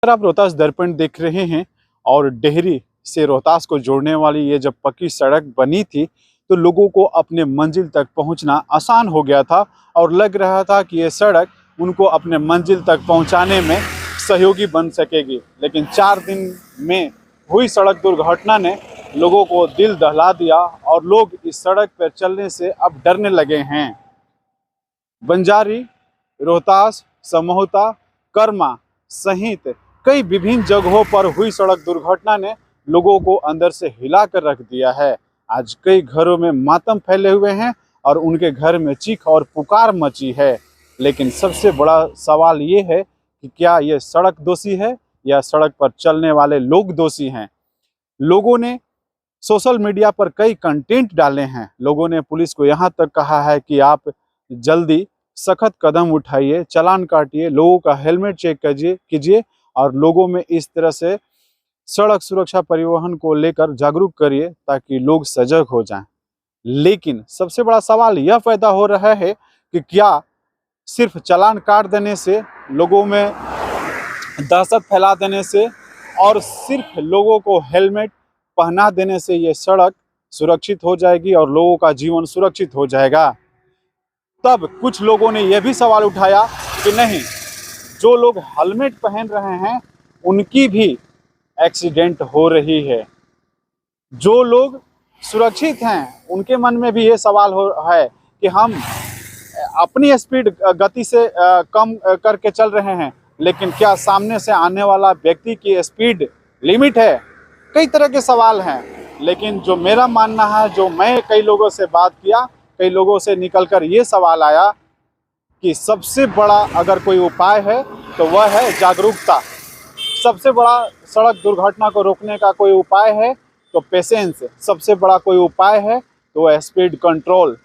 अगर आप रोहतास दर्पण देख रहे हैं और डेहरी से रोहतास को जोड़ने वाली ये जब पक्की सड़क बनी थी तो लोगों को अपने मंजिल तक पहुंचना आसान हो गया था और लग रहा था कि ये सड़क उनको अपने मंजिल तक पहुंचाने में सहयोगी बन सकेगी। लेकिन 4 दिन में हुई सड़क दुर्घटना ने लोगों को दिल दहला दिया और लोग इस सड़क पर चलने से अब डरने लगे हैं। बंजारी, रोहतास, समोहता, कर्मा सहित कई विभिन्न जगहों पर हुई सड़क दुर्घटना ने लोगों को अंदर से हिला कर रख दिया है। आज कई घरों में मातम फैले हुए हैं और उनके घर में चीख और पुकार मची है। लेकिन सबसे बड़ा सवाल ये है कि क्या ये सड़क दोषी है या सड़क पर चलने वाले लोग दोषी हैं। लोगों ने सोशल मीडिया पर कई कंटेंट डाले हैं। लोगों ने पुलिस को यहाँ तक कहा है कि आप जल्दी सख्त कदम उठाइए, चालान काटिए, लोगों का हेलमेट चेक कीजिए और लोगों में इस तरह से सड़क सुरक्षा परिवहन को लेकर जागरूक करिए ताकि लोग सजग हो जाएं। लेकिन सबसे बड़ा सवाल यह पैदा हो रहा है कि क्या सिर्फ चालान काट देने से, लोगों में दहशत फैला देने से और सिर्फ लोगों को हेलमेट पहना देने से ये सड़क सुरक्षित हो जाएगी और लोगों का जीवन सुरक्षित हो जाएगा। तब कुछ लोगों ने यह भी सवाल उठाया कि नहीं, जो लोग हेलमेट पहन रहे हैं उनकी भी एक्सीडेंट हो रही है। जो लोग सुरक्षित हैं उनके मन में भी ये सवाल है कि हम अपनी स्पीड गति से कम करके चल रहे हैं, लेकिन क्या सामने से आने वाला व्यक्ति की स्पीड लिमिट है। कई तरह के सवाल हैं, लेकिन जो मेरा मानना है, जो मैं कई लोगों से बात किया, कई लोगों से निकलकर ये सवाल आया कि सबसे बड़ा अगर कोई उपाय है तो वह है जागरूकता। सबसे बड़ा सड़क दुर्घटना को रोकने का कोई उपाय है तो पेशेंस। सबसे बड़ा कोई उपाय है तो स्पीड कंट्रोल।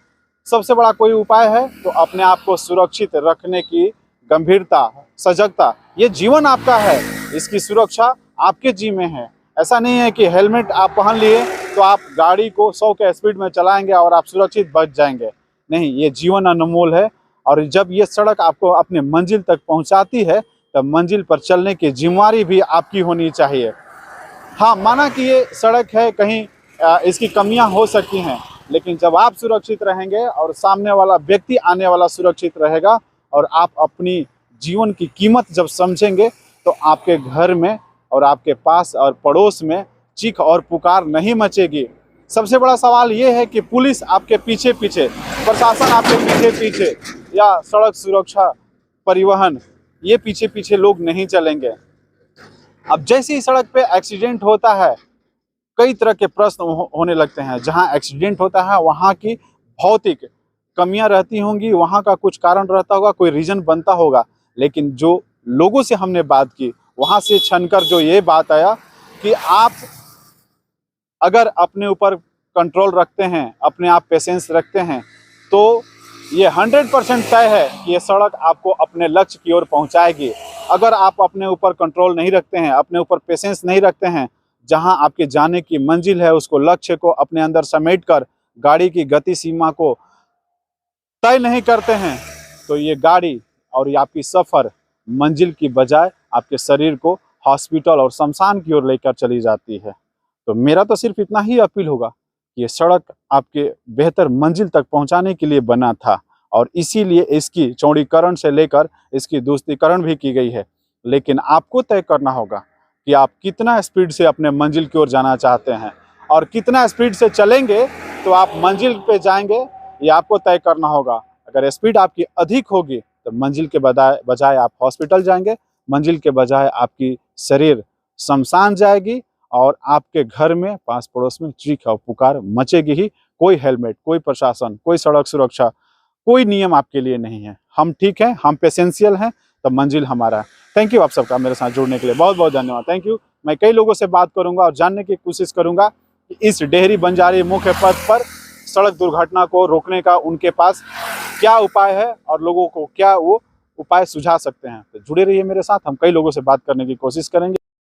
सबसे बड़ा कोई उपाय है तो अपने आप को सुरक्षित रखने की गंभीरता, सजगता। ये जीवन आपका है, इसकी सुरक्षा आपके जी में है। ऐसा नहीं है कि हेलमेट आप पहन लिए तो आप गाड़ी को 100 के स्पीड में चलाएंगे और आप सुरक्षित बच जाएंगे। नहीं, ये जीवन अनमोल है और जब ये सड़क आपको अपने मंजिल तक पहुंचाती है तब मंजिल पर चलने की जिम्मेवारी भी आपकी होनी चाहिए। हाँ, माना कि ये सड़क है, कहीं इसकी कमियां हो सकती हैं, लेकिन जब आप सुरक्षित रहेंगे और सामने वाला व्यक्ति आने वाला सुरक्षित रहेगा और आप अपनी जीवन की कीमत जब समझेंगे तो आपके घर में और आपके पास और पड़ोस में चीख और पुकार नहीं मचेगी। सबसे बड़ा सवाल ये है कि पुलिस आपके पीछे पीछे, प्रशासन आपके पीछे पीछे, या सड़क सुरक्षा परिवहन ये पीछे पीछे लोग नहीं चलेंगे। अब जैसे ही सड़क पे एक्सीडेंट होता है, कई तरह के प्रश्न होने लगते हैं। जहां एक्सीडेंट होता है वहां की भौतिक कमियां रहती होंगी, वहां का कुछ कारण रहता होगा, कोई रीजन बनता होगा। लेकिन जो लोगों से हमने बात की वहां से छनकर जो ये बात आया कि आप अगर अपने ऊपर कंट्रोल रखते हैं, अपने आप पेशेंस रखते हैं, तो ये 100% तय है कि ये सड़क आपको अपने लक्ष्य की ओर पहुंचाएगी। अगर आप अपने ऊपर कंट्रोल नहीं रखते हैं, अपने ऊपर पेशेंस नहीं रखते हैं, जहां आपके जाने की मंजिल है उसको, लक्ष्य को अपने अंदर समेटकर गाड़ी की गति सीमा को तय नहीं करते हैं, तो ये गाड़ी और ये आपकी सफ़र मंजिल की बजाय आपके शरीर को हॉस्पिटल और शमशान की ओर लेकर चली जाती है। तो मेरा तो सिर्फ इतना ही अपील होगा कि ये सड़क आपके बेहतर मंजिल तक पहुंचाने के लिए बना था और इसीलिए इसकी चौड़ीकरण से लेकर इसकी दुरुस्तीकरण भी की गई है। लेकिन आपको तय करना होगा कि आप कितना स्पीड से अपने मंजिल की ओर जाना चाहते हैं और कितना स्पीड से चलेंगे तो आप मंजिल पे जाएंगे, ये आपको तय करना होगा। अगर स्पीड आपकी अधिक होगी तो मंजिल के बजाय आप हॉस्पिटल जाएंगे, मंजिल के बजाय आपकी शरीर शमशान जाएगी और आपके घर में, पास पड़ोस में चीख और पुकार मचेगी ही। कोई हेलमेट, कोई प्रशासन, कोई सड़क सुरक्षा, कोई नियम आपके लिए नहीं है। हम ठीक हैं, हम पेशेंशियल हैं, तो मंजिल हमारा है। थैंक यू आप सबका मेरे साथ जुड़ने के लिए, बहुत बहुत धन्यवाद। Thank you. मैं कई लोगों से बात करूंगा और जानने की कोशिश करूंगा कि इस डेहरी बंजारी मुख्य पथ पर सड़क दुर्घटना को रोकने का उनके पास क्या उपाय है और लोगों को क्या वो उपाय सुझा सकते हैं। तो जुड़े रहिए मेरे साथ, हम कई लोगों से बात करने की कोशिश करेंगे।